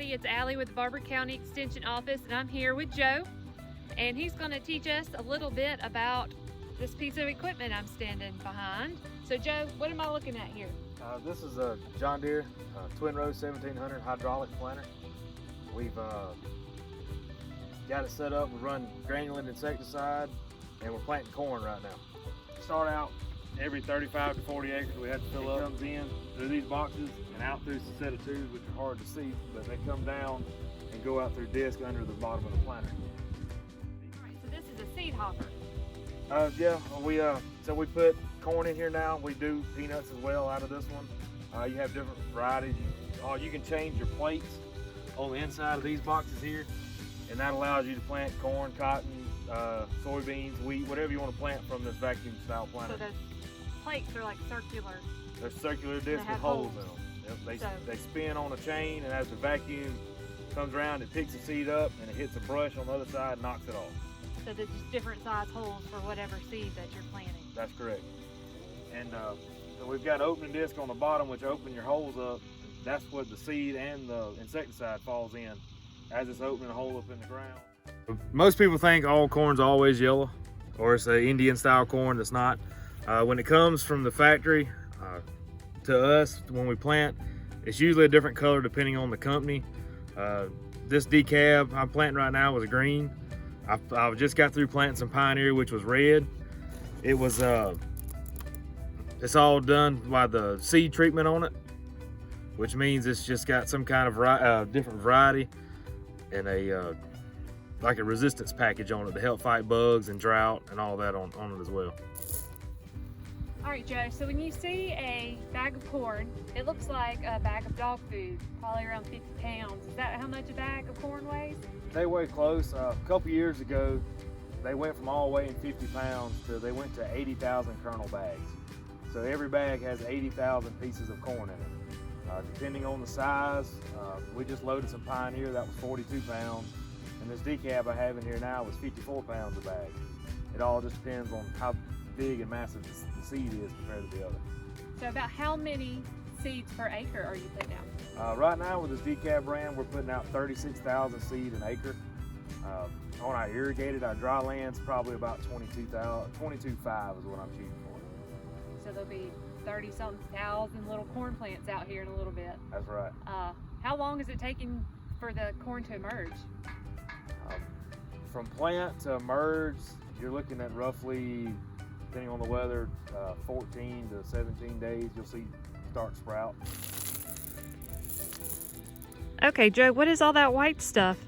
everybody, it's Allie with the Barbour County Extension Office, and I'm here with Joe, and he's going to teach us a little bit about this piece of equipment I'm standing behind. So Joe, what am I looking at here? This is a John Deere Twin Row 1700 hydraulic planter. We've got it set up. We run granulate insecticide, and we're planting corn right now. Start out every 35 to 40 acres we have to fill up. It comes in through these boxes and out through a set of tubes, which are hard to see, but they come down and go out through disc under the bottom of the planter. All right, so this is a seed hopper. Yeah, so we put corn in here now. We do peanuts as well out of this one. You have different varieties. You can change your plates on the inside of these boxes here, and that allows you to plant corn, cotton, soybeans, wheat, whatever you want to plant from this vacuum style planter. So the plates are like circular. They're circular discs with holes in them. Yep, they spin on a chain, and as the vacuum comes around, it picks the seed up and it hits a brush on the other side and knocks it off. So there's just different size holes for whatever seed that you're planting. That's correct. And so we've got opening disc on the bottom, which open your holes up. That's what the seed and the insecticide falls in as it's opening a hole up in the ground. Most people think all corn's always yellow, or it's an Indian style corn that's not. When it comes from the factory to us, when we plant, it's usually a different color depending on the company. This decab I'm planting right now was green. I just got through planting some Pioneer, which was red. It was, it's all done by the seed treatment on it, which means it's just got some kind of different variety and like a resistance package on it to help fight bugs and drought and all that on it as well. All right, Joe, so when you see a bag of corn, it looks like a bag of dog food, probably around 50 pounds. Is that how much a bag of corn weighs? They weigh close. A couple years ago, they went from all weighing 50 pounds to they went to 80,000 kernel bags. So every bag has 80,000 pieces of corn in it. Depending on the size, we just loaded some Pioneer that was 42 pounds, and this decab I have in here now was 54 pounds a bag. It all just depends on how big and massive the seed is compared to the other. So about how many seeds per acre are you putting out? Right now with this decab brand, we're putting out 36,000 seed an acre. On our irrigated, our dry land's probably about 22,500 is what I'm shooting for. So there'll be 30-something thousand little corn plants out here in a little bit. That's right. How long is it taking for the corn to emerge? From plant to emerge, you're looking at roughly, depending on the weather, 14 to 17 days, you'll see start to sprout. Okay, Joe, what is all that white stuff?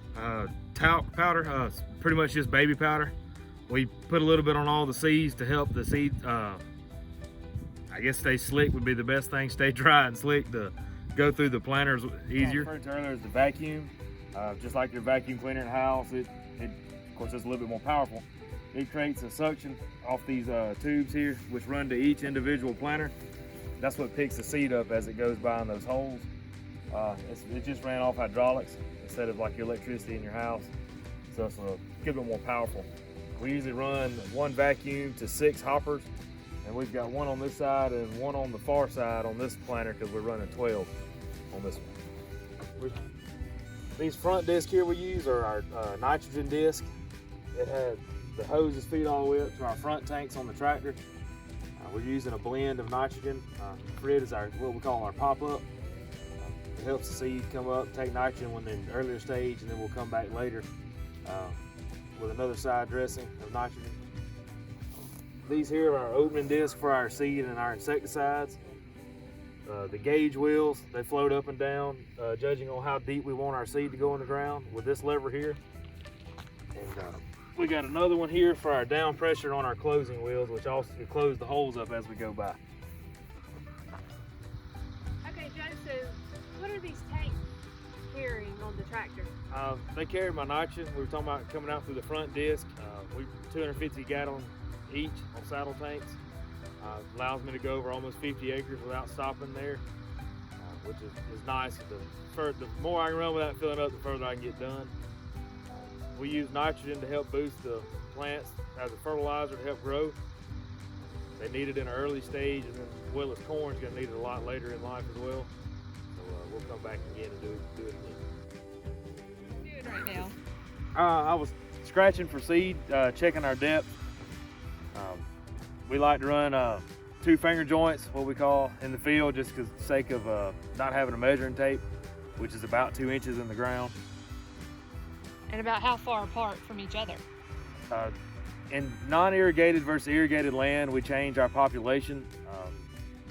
Talc powder, pretty much just baby powder. We put a little bit on all the seeds to help the seed, I guess stay slick would be the best thing, stay dry and slick to go through the planters easier. I referred to earlier as the vacuum. Just like your vacuum cleaner in the house, it of course it's a little bit more powerful. It creates a suction off these tubes here, which run to each individual planter. That's what picks the seed up as it goes by in those holes. It just ran off hydraulics instead of like your electricity in your house, so it's a bit more powerful. We usually run one vacuum to 6 hoppers, and we've got one on this side and one on the far side on this planter because we're running 12 on this one. These front discs here we use are our nitrogen disc. It had the hoses feed all the way up to our front tanks on the tractor. We're using a blend of nitrogen. Fred is what we call our pop-up. It helps the seed come up, take nitrogen when they're in the earlier stage, and then we'll come back later with another side dressing of nitrogen. These here are our opening discs for our seed and our insecticides. The gauge wheels, they float up and down, judging on how deep we want our seed to go in the ground with this lever here. And we got another one here for our down pressure on our closing wheels, which also close the holes up as we go by. Okay, Joe, so what are these tanks carrying on the tractor? They carry my nitrogen. We were talking about coming out through the front disc. We 250 gallon each on saddle tanks. Allows me to go over almost 50 acres without stopping there, which is nice. The more I can run without filling up, the further I can get done. We use nitrogen to help boost the plants as a fertilizer to help grow. They need it in an early stage, and then as well as corn's going to need it a lot later in life as well. So we'll come back again and do it again. right now? I was scratching for seed, checking our depth. We like to run 2 finger joints, what we call in the field, just because the sake of not having a measuring tape, which is about 2 inches in the ground. And about how far apart from each other? In non-irrigated versus irrigated land, we change our population.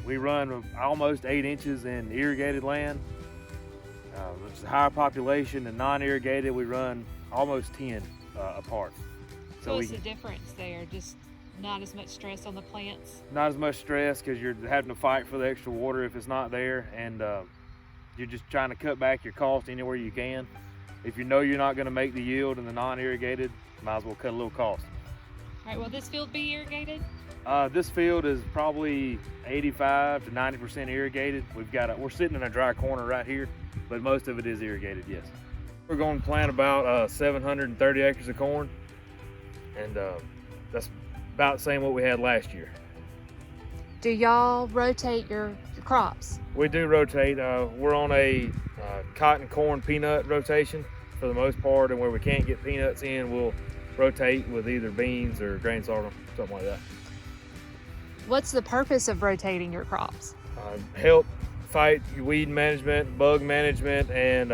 We run almost 8 inches in irrigated land, which is a higher population. And non-irrigated, we run almost 10 apart. So what's the difference there? Just not as much stress on the plants? Not as much stress because you're having to fight for the extra water if it's not there, and you're just trying to cut back your cost anywhere you can. If you know you're not going to make the yield in the non-irrigated, might as well cut a little cost. All right, will this field be irrigated? This field is probably 85 to 90% irrigated. We're sitting in a dry corner right here, but most of it is irrigated, yes. We're going to plant about 730 acres of corn, and that's about the same what we had last year. Do y'all rotate your crops? We do rotate. We're on a cotton, corn, peanut rotation for the most part, and where we can't get peanuts in, we'll rotate with either beans or grain sorghum, something like that. What's the purpose of rotating your crops? Help fight your weed management, bug management, and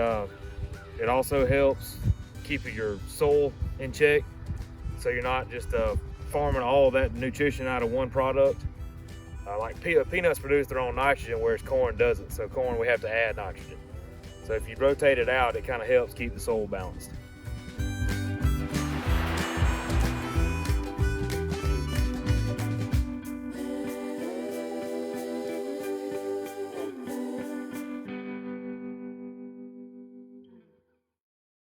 it also helps keep your soil in check, so you're not just farming all that nutrition out of one product. Like peanuts produce their own nitrogen, whereas corn doesn't. So corn, we have to add nitrogen. So if you rotate it out, it kind of helps keep the soil balanced.